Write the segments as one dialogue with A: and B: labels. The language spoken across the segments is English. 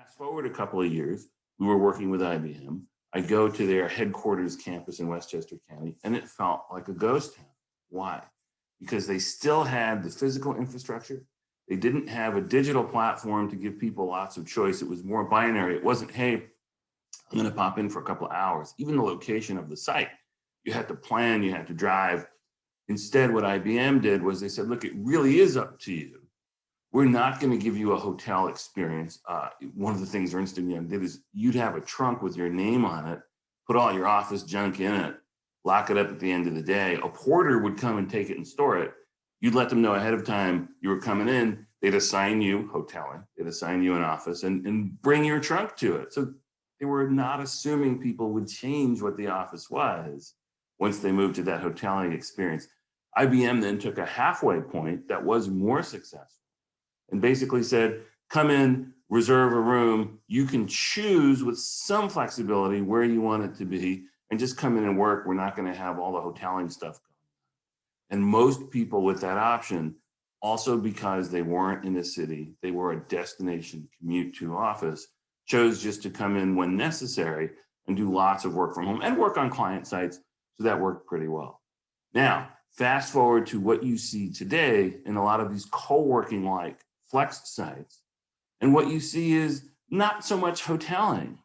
A: Fast forward a couple of years, we were working with IBM. I go to their headquarters campus in Westchester County, and it felt like a ghost town. Why? Because they still had the physical infrastructure. They didn't have a digital platform to give people lots of choice. It was more binary. It wasn't, hey, I'm going to pop in for a couple of hours. Even the location of the site, you had to plan, you had to drive. Instead, what IBM did was they said, look, it really is up to you. We're not going to give you a hotel experience. One of the things Ernst & Young did is you'd have a trunk with your name on it, put all your office junk in it, lock it up at the end of the day. A porter would come and take it and store it. You'd let them know ahead of time you were coming in. They'd assign you hoteling. They'd assign you an office and bring your trunk to it. So they were not assuming people would change what the office was once they moved to that hoteling experience. IBM then took a halfway point that was more successful and basically said, come in, reserve a room. You can choose with some flexibility where you want it to be and just come in and work. We're not going to have all the hoteling stuff going. And most people with that option, also because they weren't in a city, they were a destination commute to office, chose just to come in when necessary and do lots of work from home and work on client sites. So that worked pretty well. Now, fast forward to what you see today in a lot of these co-working like flex sites. And what you see is not so much hoteling,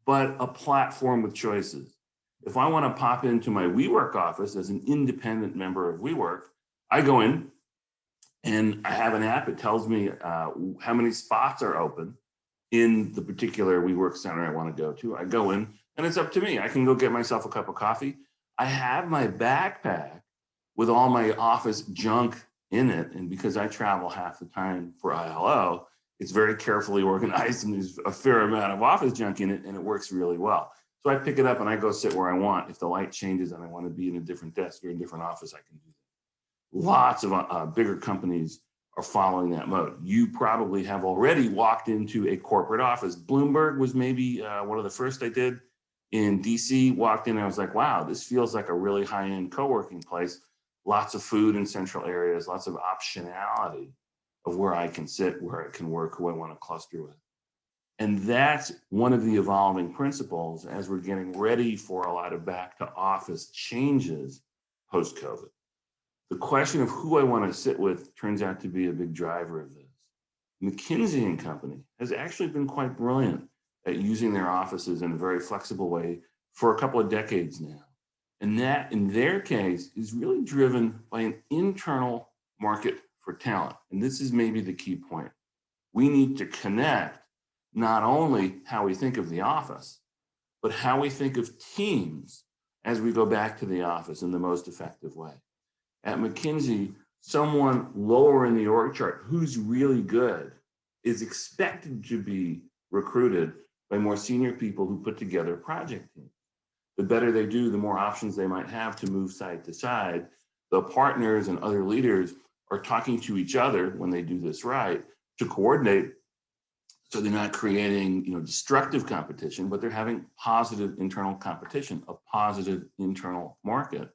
A: but a platform with choices. If I want to pop into my WeWork office as an independent member of WeWork, I go in and I have an app. It tells me how many spots are open in the particular WeWork center I want to go to. I go in and it's up to me. I can go get myself a cup of coffee. I have my backpack with all my office junk in it. And because I travel half the time for ILO, it's very carefully organized and there's a fair amount of office junk in it and it works really well. So I pick it up and I go sit where I want. If the light changes and I want to be in a different desk or a different office, I can do that. Lots of bigger companies are following that mode. You probably have already walked into a corporate office. Bloomberg was maybe one of the first I did in DC, walked in and I was like, wow, this feels like a really high-end co-working place. Lots of food in central areas, lots of optionality of where I can sit, where I can work, who I want to cluster with. And that's one of the evolving principles as we're getting ready for a lot of back to office changes post-COVID. The question of who I want to sit with turns out to be a big driver of this. McKinsey and Company has actually been quite brilliant at using their offices in a very flexible way for a couple of decades now. And that, in their case, is really driven by an internal market for talent. And this is maybe the key point. We need to connect not only how we think of the office, but how we think of teams as we go back to the office in the most effective way. At McKinsey, someone lower in the org chart who's really good is expected to be recruited by more senior people who put together project teams. The better they do, the more options they might have to move side to side. The partners and other leaders are talking to each other when they do this right to coordinate, so they're not creating destructive competition, but they're having positive internal competition, a positive internal market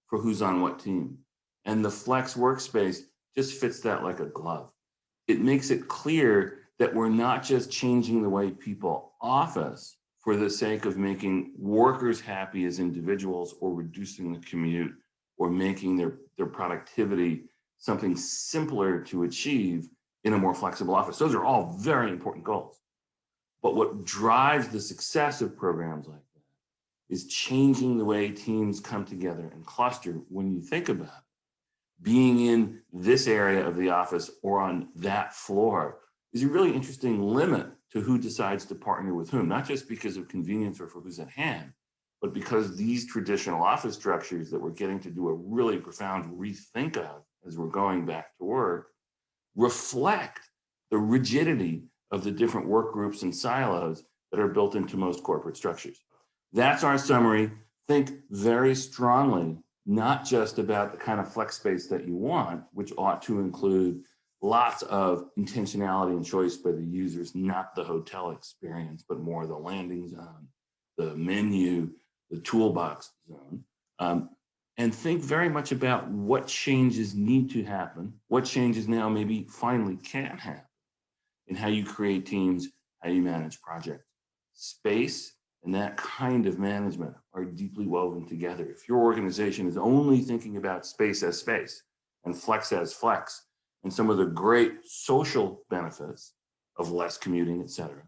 A: for who's on what team. And the flex workspace just fits that like a glove. It makes it clear that we're not just changing the way people office for the sake of making workers happy as individuals or reducing the commute or making their productivity something simpler to achieve in a more flexible office. Those are all very important goals. But what drives the success of programs like that is changing the way teams come together and cluster when you think about it. Being in this area of the office or on that floor is a really interesting limit to who decides to partner with whom, not just because of convenience or for who's at hand, but because these traditional office structures that we're getting to do a really profound rethink of as we're going back to work reflect the rigidity of the different work groups and silos that are built into most corporate structures. That's our summary. Think very strongly, not just about the kind of flex space that you want, which ought to include lots of intentionality and choice by the users, not the hotel experience, but more the landing zone, the menu, the toolbox zone. And think very much about what changes need to happen, what changes now maybe finally can happen, and how you create teams, how you manage project. Space and that kind of management are deeply woven together. If your organization is only thinking about space as space and flex as flex, and some of the great social benefits of less commuting, et cetera,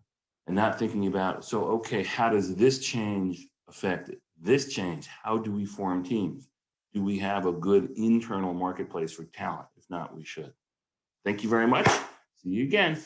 A: and not thinking about, so, okay, how does this change affect it? This change, how do we form teams? Do we have a good internal marketplace for talent? If not, we should. Thank you very much. See you again.